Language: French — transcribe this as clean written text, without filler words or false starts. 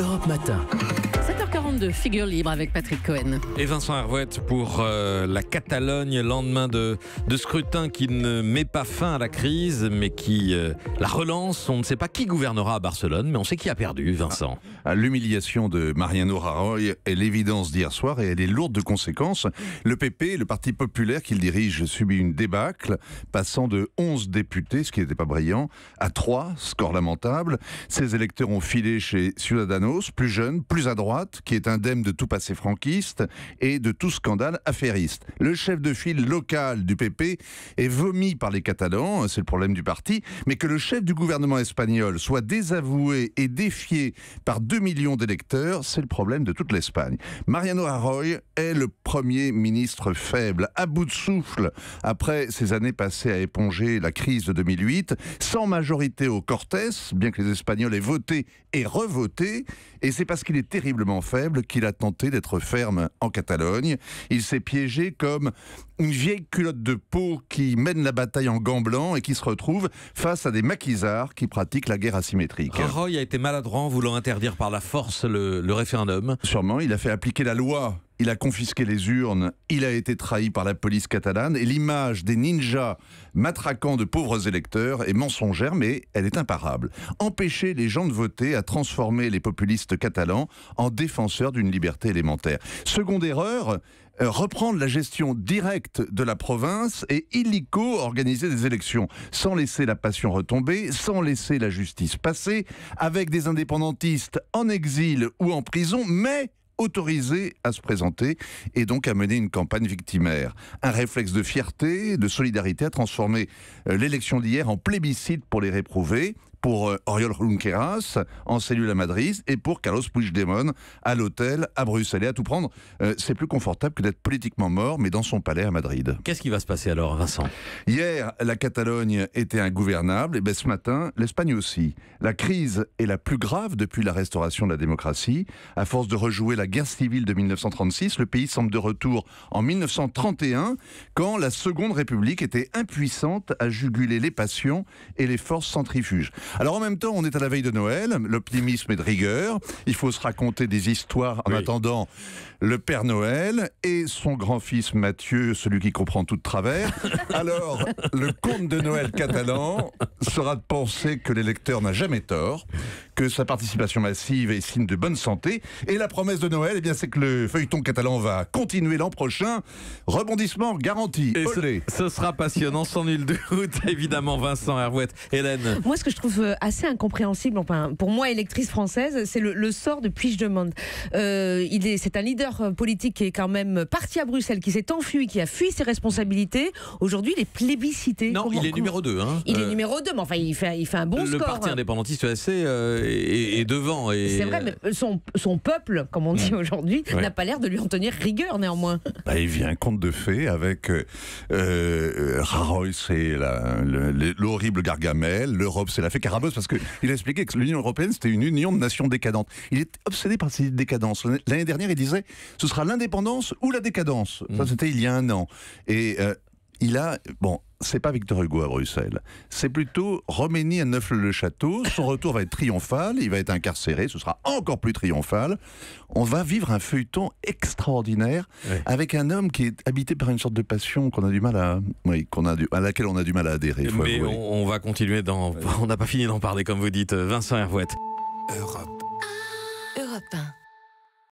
Europe Matin. 7h42, figure libre avec Patrick Cohen. Et Vincent Hervouette pour la Catalogne, lendemain de scrutin qui ne met pas fin à la crise, mais qui la relance. On ne sait pas qui gouvernera à Barcelone, mais on sait qui a perdu, Vincent. L'humiliation de Mariano Rajoy est l'évidence d'hier soir et elle est lourde de conséquences. Le PP, le parti populaire qu'il dirige, subit une débâcle, passant de 11 députés, ce qui n'était pas brillant, à 3, score lamentable. Ses électeurs ont filé chez Ciudadanos, plus jeune, plus à droite, qui est indemne de tout passé franquiste et de tout scandale affairiste. Le chef de file local du PP est vomi par les Catalans, c'est le problème du parti, mais que le chef du gouvernement espagnol soit désavoué et défié par 2 millions d'électeurs, c'est le problème de toute l'Espagne. Mariano Rajoy est le premier ministre faible, à bout de souffle, après ces années passées à éponger la crise de 2008, sans majorité au Cortes, bien que les Espagnols aient voté et revoté, et c'est parce qu'il est terriblement faible qu'il a tenté d'être ferme en Catalogne. Il s'est piégé comme une vieille culotte de peau qui mène la bataille en gants blancs et qui se retrouve face à des maquisards qui pratiquent la guerre asymétrique. Rajoy a été maladroit en voulant interdire par la force le référendum. Sûrement, il a fait appliquer la loi. Il a confisqué les urnes, il a été trahi par la police catalane et l'image des ninjas matraquant de pauvres électeurs est mensongère, mais elle est imparable. Empêcher les gens de voter a transformé les populistes catalans en défenseurs d'une liberté élémentaire. Seconde erreur, reprendre la gestion directe de la province et illico organiser des élections, sans laisser la passion retomber, sans laisser la justice passer, avec des indépendantistes en exil ou en prison, mais autorisé à se présenter et donc à mener une campagne victimaire. Un réflexe de fierté, de solidarité a transformé l'élection d'hier en plébiscite pour les réprouvés, pour Oriol Junqueras en cellule à Madrid et pour Carlos Puigdemont à l'hôtel à Bruxelles. Et à tout prendre, c'est plus confortable que d'être politiquement mort, mais dans son palais à Madrid. Qu'est-ce qui va se passer alors, Vincent? Hier, la Catalogne était ingouvernable, et bien ce matin, l'Espagne aussi. La crise est la plus grave depuis la restauration de la démocratie. À force de rejouer la guerre civile de 1936, le pays semble de retour en 1931, quand la Seconde République était impuissante à juguler les passions et les forces centrifuges. Alors en même temps, on est à la veille de Noël, l'optimisme est de rigueur, il faut se raconter des histoires en attendant le Père Noël et son grand-fils Mathieu, celui qui comprend tout de travers. Alors, le conte de Noël catalan sera de penser que l'électeur n'a jamais tort, que sa participation massive est signe de bonne santé, et la promesse de Noël, eh bien, c'est que le feuilleton catalan va continuer l'an prochain. Rebondissement garanti. Et ce sera passionnant, sans nul doute, évidemment, Vincent Hervouette. Hélène? Moi, ce que je trouve assez incompréhensible, enfin, pour moi, électrice française, c'est le sort de Puigdemont. C'est un leader politique qui est quand même parti à Bruxelles, qui s'est enfui, qui a fui ses responsabilités. Aujourd'hui, il est plébiscité. Non, il est numéro 2. Hein. Il est numéro 2, mais enfin, il fait un bon score. Le parti indépendantiste est devant. C'est vrai, mais son peuple, comme on dit aujourd'hui, n'a pas l'air de lui en tenir rigueur, néanmoins. Il vient un conte de fées avec Rajoy, c'est l'horrible Gargamel, l'Europe, c'est la fée Carabosse, parce qu'il a expliqué que l'Union européenne, c'était une union de nations décadentes. Il est obsédé par ces décadences. L'année dernière, il disait, ce sera l'indépendance ou la décadence. Ça, c'était il y a un an. Et il a... Bon, c'est pas Victor Hugo à Bruxelles. C'est plutôt Roménie à Neufle-le-Château. Son retour va être triomphal. Il va être incarcéré. Ce sera encore plus triomphal. On va vivre un feuilleton extraordinaire avec un homme qui est habité par une sorte de passion qu'on a du mal à laquelle on a du mal à adhérer. Mais on va continuer on n'a pas fini d'en parler, comme vous dites, Vincent Hervouette. Europe 1.